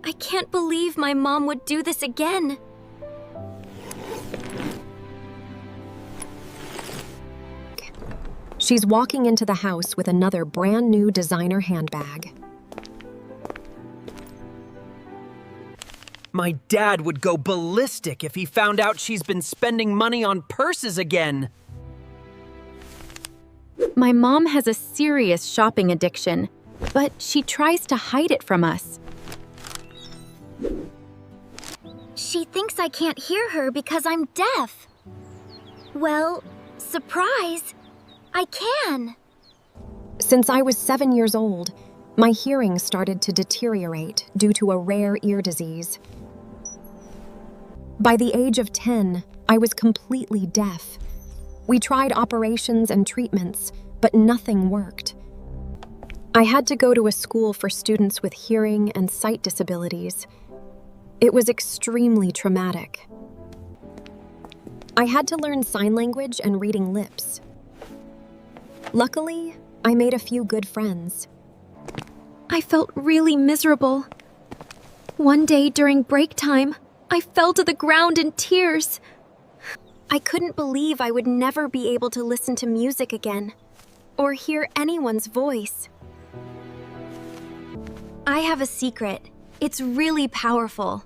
I can't believe my mom would do this again. She's walking into the house with another brand new designer handbag. My dad would go ballistic if he found out she's been spending money on purses again. My mom has a serious shopping addiction, but she tries to hide it from us. She thinks I can't hear her because I'm deaf. Well, surprise! I can! Since I was 7 years old, my hearing started to deteriorate due to a rare ear disease. By the age of 10, I was completely deaf. We tried operations and treatments, but nothing worked. I had to go to a school for students with hearing and sight disabilities. It was extremely traumatic. I had to learn sign language and reading lips. Luckily, I made a few good friends. I felt really miserable. One day during break time, I fell to the ground in tears. I couldn't believe I would never be able to listen to music again, or hear anyone's voice. I have a secret. It's really powerful.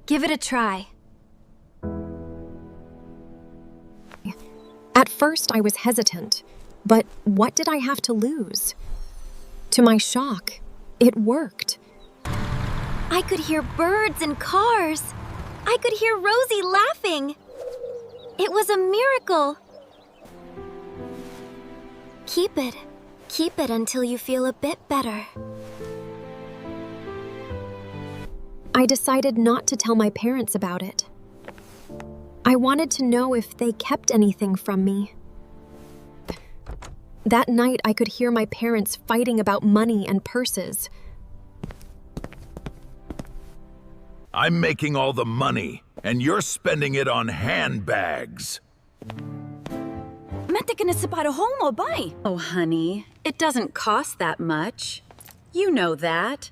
Give it a try. At first, I was hesitant, but what did I have to lose? To my shock, it worked. I could hear birds and cars. I could hear Rosie laughing. It was a miracle. Keep it. Keep it until you feel a bit better. I decided not to tell my parents about it. I wanted to know if they kept anything from me. That night, I could hear my parents fighting about money and purses. I'm making all the money, and you're spending it on handbags. Oh, honey, it doesn't cost that much. You know that.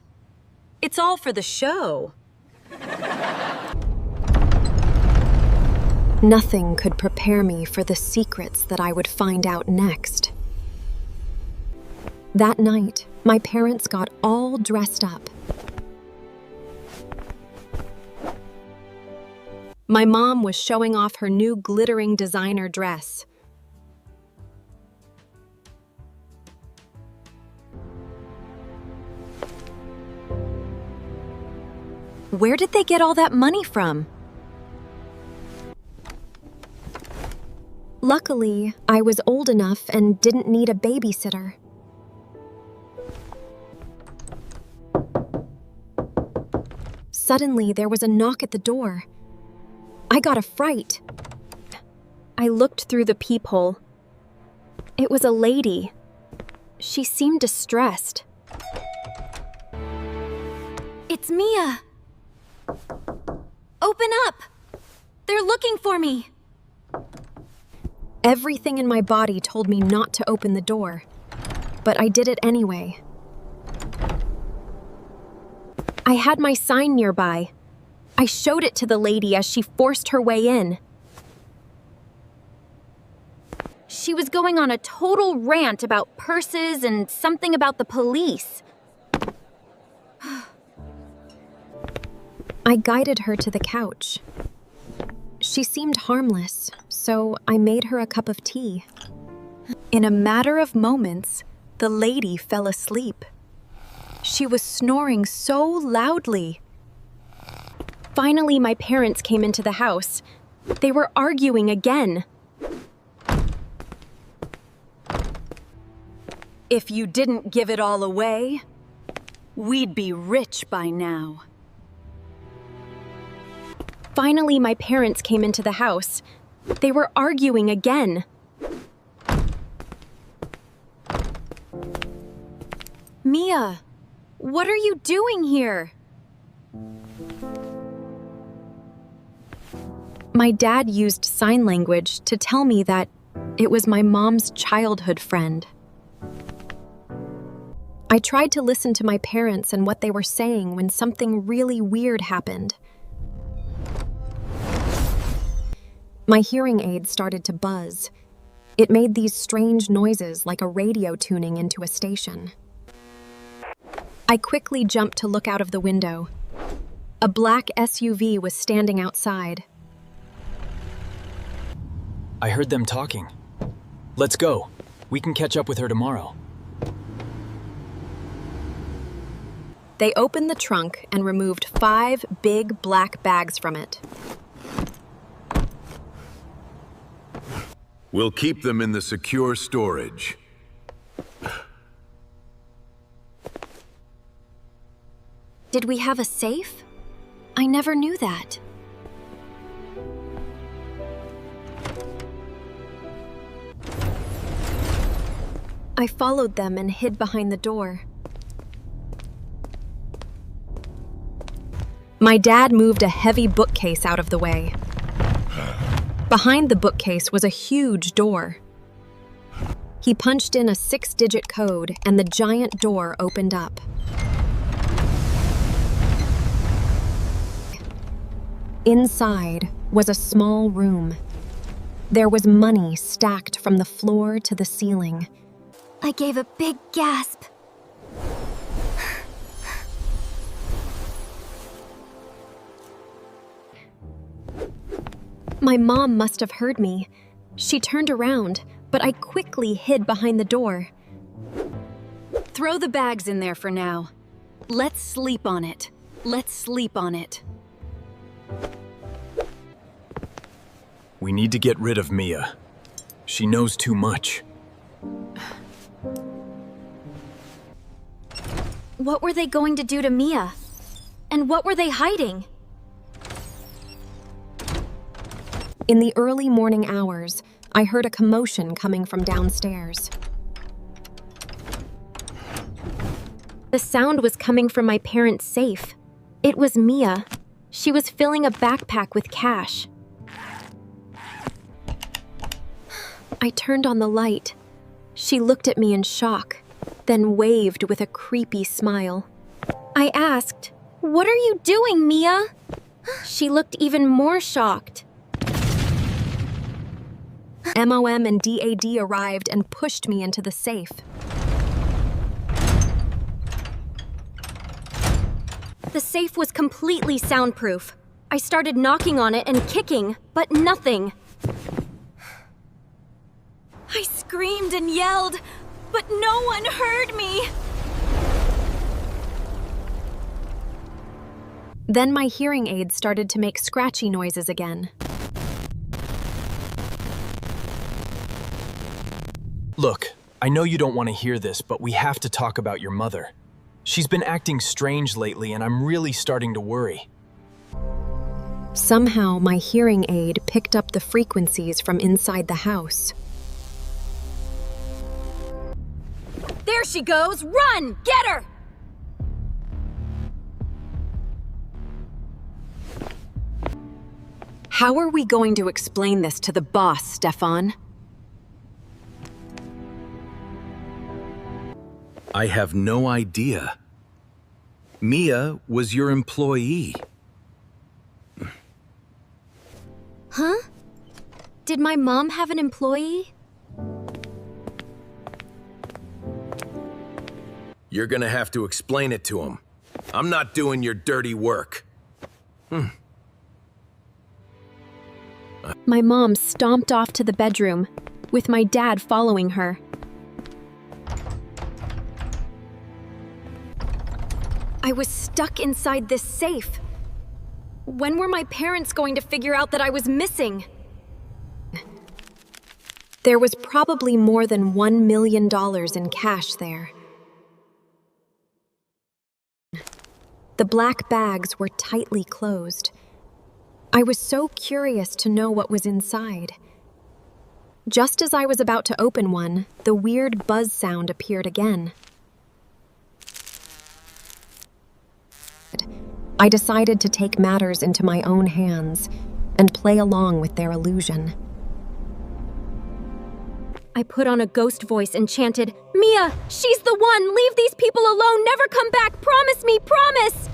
It's all for the show. Nothing could prepare me for the secrets that I would find out next. That night, my parents got all dressed up. My mom was showing off her new glittering designer dress. Where did they get all that money from? Luckily, I was old enough and didn't need a babysitter. Suddenly, there was a knock at the door. I got a fright. I looked through the peephole. It was a lady. She seemed distressed. It's Mia. Open up. They're looking for me. Everything in my body told me not to open the door, but I did it anyway. I had my sign nearby. I showed it to the lady as she forced her way in. She was going on a total rant about purses and something about the police. I guided her to the couch. She seemed harmless, so I made her a cup of tea. In a matter of moments, the lady fell asleep. She was snoring so loudly. Finally, my parents came into the house. They were arguing again. If you didn't give it all away, we'd be rich by now. Finally, my parents came into the house. They were arguing again. Mia, what are you doing here? My dad used sign language to tell me that it was my mom's childhood friend. I tried to listen to my parents and what they were saying when something really weird happened. My hearing aid started to buzz. It made these strange noises like a radio tuning into a station. I quickly jumped to look out of the window. A black SUV was standing outside. I heard them talking. Let's go. We can catch up with her tomorrow. They opened the trunk and removed 5 big black bags from it. We'll keep them in the secure storage. Did we have a safe? I never knew that. I followed them and hid behind the door. My dad moved a heavy bookcase out of the way. Behind the bookcase was a huge door. He punched in a 6-digit code and the giant door opened up. Inside was a small room. There was money stacked from the floor to the ceiling. I gave a big gasp. My mom must have heard me. She turned around, but I quickly hid behind the door. Throw the bags in there for now. Let's sleep on it. Let's sleep on it. We need to get rid of Mia. She knows too much. What were they going to do to Mia? And what were they hiding? In the early morning hours, I heard a commotion coming from downstairs. The sound was coming from my parents' safe. It was Mia. She was filling a backpack with cash. I turned on the light. She looked at me in shock, then waved with a creepy smile. I asked, "What are you doing, Mia?" She looked even more shocked. MOM and DAD arrived and pushed me into the safe. The safe was completely soundproof. I started knocking on it and kicking, but nothing. I screamed and yelled, but no one heard me. Then my hearing aid started to make scratchy noises again. Look, I know you don't want to hear this, but we have to talk about your mother. She's been acting strange lately, and I'm really starting to worry. Somehow, my hearing aid picked up the frequencies from inside the house. There she goes! Run! Get her! How are we going to explain this to the boss, Stefan? I have no idea. Mia was your employee. Huh? Did my mom have an employee? You're gonna have to explain it to him. I'm not doing your dirty work. My mom stomped off to the bedroom, with my dad following her. I was stuck inside this safe. When were my parents going to figure out that I was missing? There was probably more than $1 million in cash there. The black bags were tightly closed. I was so curious to know what was inside. Just as I was about to open one, the weird buzz sound appeared again. I decided to take matters into my own hands and play along with their illusion. I put on a ghost voice and chanted, "Mia, she's the one! Leave these people alone! Never come back! Promise me, promise!"